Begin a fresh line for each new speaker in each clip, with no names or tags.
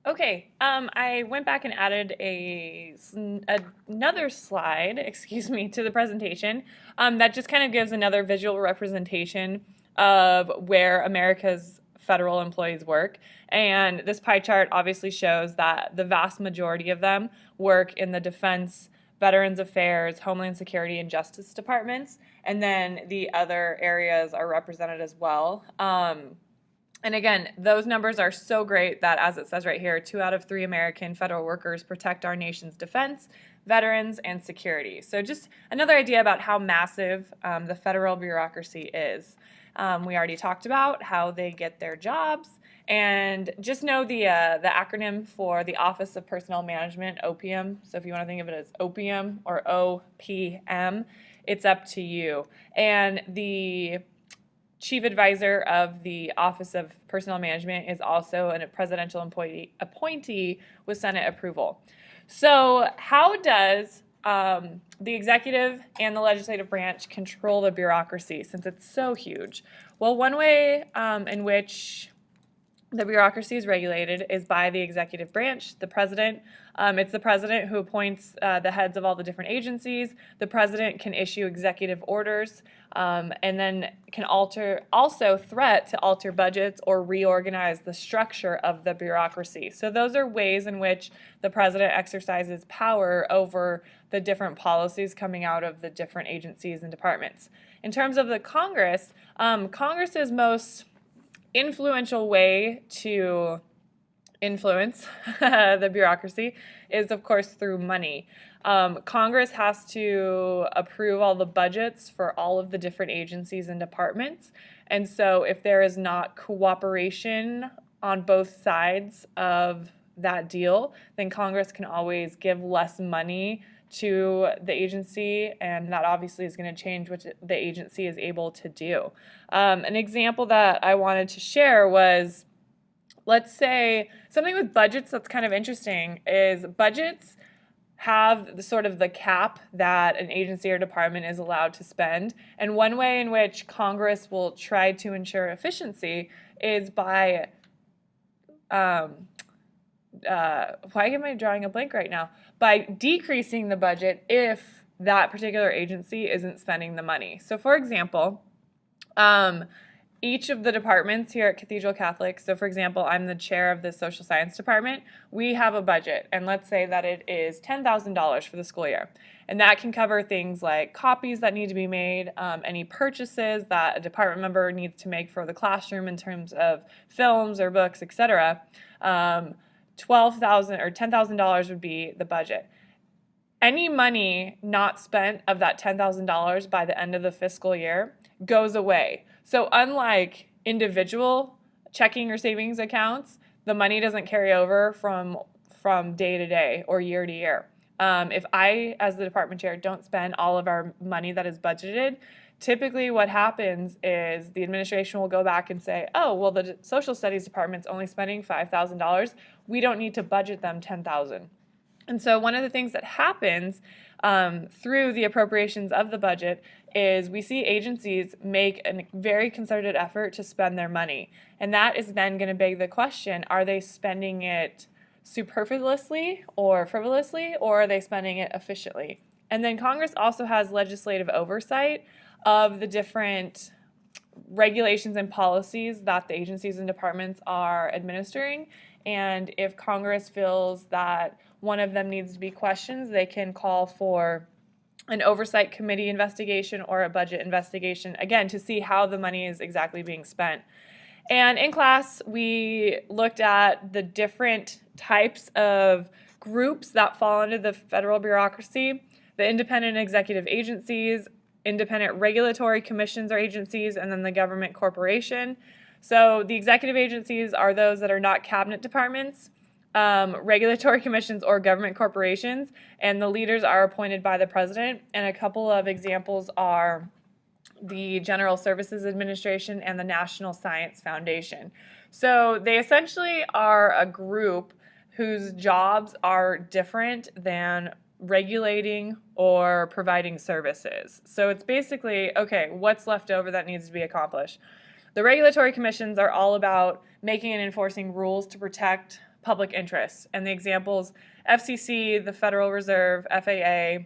Okay, I went back and added another slide, excuse me, to the presentation that just kind of gives another visual representation of where America's federal employees work. And this pie chart obviously shows that the vast majority of them work in the Defense, Veterans Affairs, Homeland Security, and Justice Departments. And then the other areas are represented as well. And again, those numbers are so great that, as it says right here, 2 out of 3 American federal workers protect our nation's defense, veterans, and security. So just another idea about how massive the federal bureaucracy is. We already talked about how they get their jobs, and just know the acronym for the Office of Personnel Management, OPM. So if you want to think of it as OPM or OPM, it's up to you. And the Chief Advisor of the Office of Personnel Management is also a presidential appointee with Senate approval. So how does the executive and the legislative branch control the bureaucracy, since it's so huge? Well, one way in which the bureaucracy is regulated is by the executive branch, the president. It's the president who appoints the heads of all the different agencies. The president can issue executive orders and then can also threat to alter budgets or reorganize the structure of the bureaucracy. So those are ways in which the president exercises power over the different policies coming out of the different agencies and departments. In terms of the Congress, Congress's most influential way to influence the bureaucracy is, of course, through money. Congress has to approve all the budgets for all of the different agencies and departments. And so if there is not cooperation on both sides of that deal, then Congress can always give less money to the agency, and that obviously is going to change what the agency is able to do. An example that I wanted to share was, let's say, something with budgets that's kind of interesting is budgets have the cap that an agency or department is allowed to spend. And one way in which Congress will try to ensure efficiency is by why am I drawing a blank right now? By decreasing the budget if that particular agency isn't spending the money. So for example, each of the departments here at Cathedral Catholic, so for example, I'm the chair of the social science department, we have a budget, and let's say that it is $10,000 for the school year. And that can cover things like copies that need to be made, any purchases that a department member needs to make for the classroom in terms of films or books, etc. $12,000 or $10,000 would be the budget. Any money not spent of that $10,000 by the end of the fiscal year goes away. So unlike individual checking or savings accounts, the money doesn't carry over from day to day or year to year. If I, as the department chair, don't spend all of our money that is budgeted, typically what happens is the administration will go back and say, oh, well, the social studies department's only spending $5,000. We don't need to budget them $10,000. And so one of the things that happens through the appropriations of the budget is we see agencies make a very concerted effort to spend their money. And that is then going to beg the question, are they spending it superfluously or frivolously, or are they spending it efficiently? And then Congress also has legislative oversight of the different regulations and policies that the agencies and departments are administering. And if Congress feels that one of them needs to be questioned, they can call for an oversight committee investigation or a budget investigation, again, to see how the money is exactly being spent. And in class, we looked at the different types of groups that fall under the federal bureaucracy: the independent executive agencies, independent regulatory commissions or agencies, and then the government corporation. So the executive agencies are those that are not cabinet departments, regulatory commissions, or government corporations, and the leaders are appointed by the president. And a couple of examples are the General Services Administration and the National Science Foundation. So they essentially are a group whose jobs are different than regulating or providing services. So it's basically, okay, what's left over that needs to be accomplished? The regulatory commissions are all about making and enforcing rules to protect public interest. And the examples, FCC, the Federal Reserve, FAA,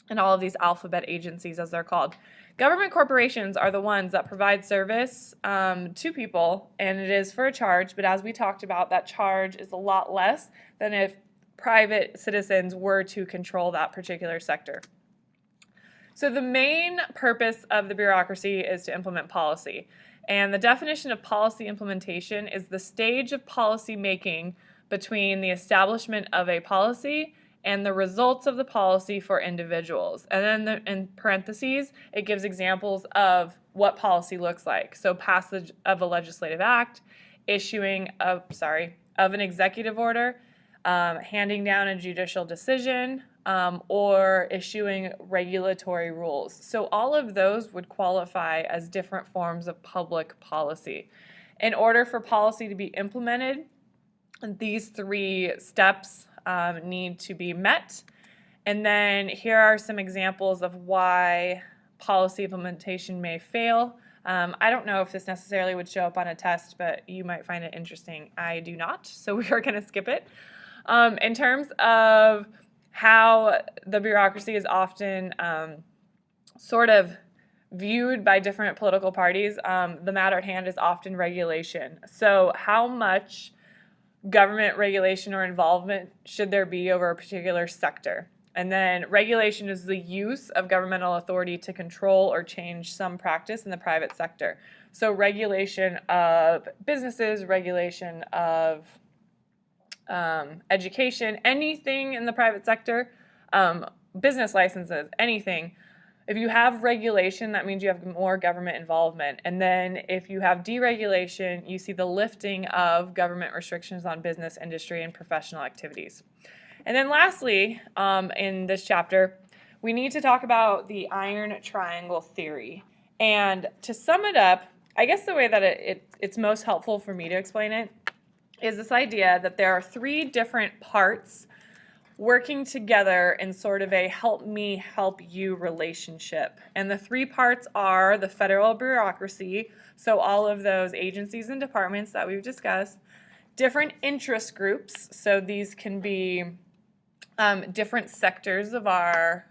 and all of these alphabet agencies, as they're called. Government corporations are the ones that provide service to people, and it is for a charge, but as we talked about, that charge is a lot less than if private citizens were to control that particular sector. So the main purpose of the bureaucracy is to implement policy. And the definition of policy implementation is the stage of policy making between the establishment of a policy and the results of the policy for individuals. And then in parentheses, it gives examples of what policy looks like. So passage of a legislative act, issuing of an executive order, handing down a judicial decision, or issuing regulatory rules. So all of those would qualify as different forms of public policy. In order for policy to be implemented, these three steps need to be met. And then here are some examples of why policy implementation may fail. I don't know if this necessarily would show up on a test, but you might find it interesting. I do not, so we are going to skip it. In terms of how the bureaucracy is often sort of viewed by different political parties, the matter at hand is often regulation. So how much government regulation or involvement should there be over a particular sector? And then regulation is the use of governmental authority to control or change some practice in the private sector. So regulation of businesses, regulation of education, anything in the private sector, business licenses, anything. If you have regulation, that means you have more government involvement. And then if you have deregulation, you see the lifting of government restrictions on business, industry, and professional activities. And then lastly, in this chapter, we need to talk about the iron triangle theory. And to sum it up, I guess the way that it's most helpful for me to explain it is this idea that there are three different parts working together in sort of a help me, help you relationship. And the three parts are the federal bureaucracy, so all of those agencies and departments that we've discussed, different interest groups, so these can be different sectors of our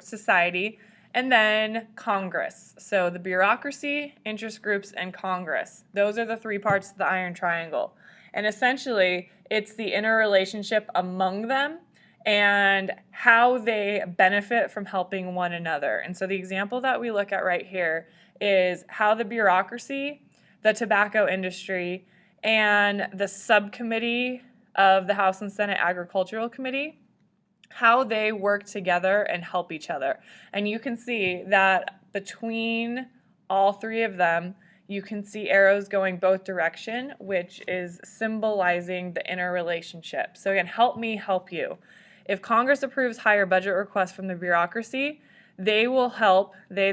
society, and then Congress. So the bureaucracy, interest groups, and Congress. Those are the three parts of the iron triangle. And essentially, it's the interrelationship among them and how they benefit from helping one another. And so the example that we look at right here is how the bureaucracy, the tobacco industry, and the subcommittee of the House and Senate Agricultural Committee, how they work together and help each other. And you can see that between all three of them, you can see arrows going both direction, which is symbolizing the interrelationship. So again, help me, help you. If Congress approves higher budget requests from the bureaucracy, the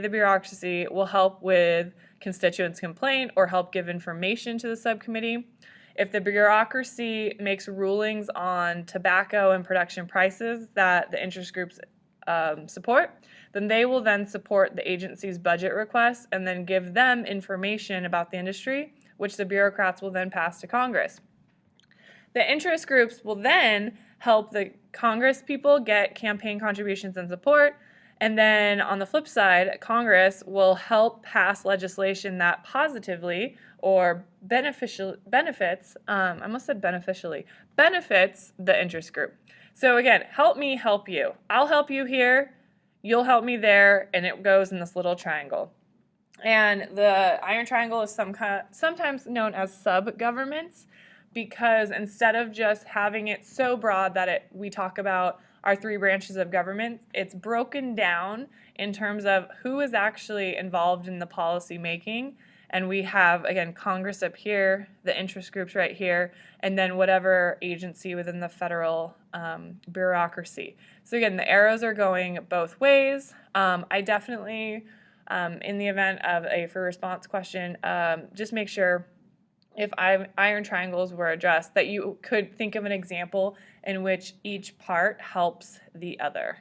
bureaucracy, will help with constituents' complaint or help give information to the subcommittee. If the bureaucracy makes rulings on tobacco and production prices that the interest groups support, then they will then support the agency's budget requests and then give them information about the industry, which the bureaucrats will then pass to Congress. The interest groups will then help the Congress people get campaign contributions and support, and then on the flip side, Congress will help pass legislation that positively or benefits the interest group. So again, help me, help you. I'll help you here, you'll help me there, and it goes in this little triangle. And the iron triangle is sometimes known as sub-governments, because instead of just having it so broad that we talk about our three branches of government, it's broken down in terms of who is actually involved in the policy making. And we have, again, Congress up here, the interest groups right here, and then whatever agency within the federal bureaucracy. So again, the arrows are going both ways. I definitely, in the event of a for response question, just make sure if iron triangles were addressed that you could think of an example in which each part helps the other.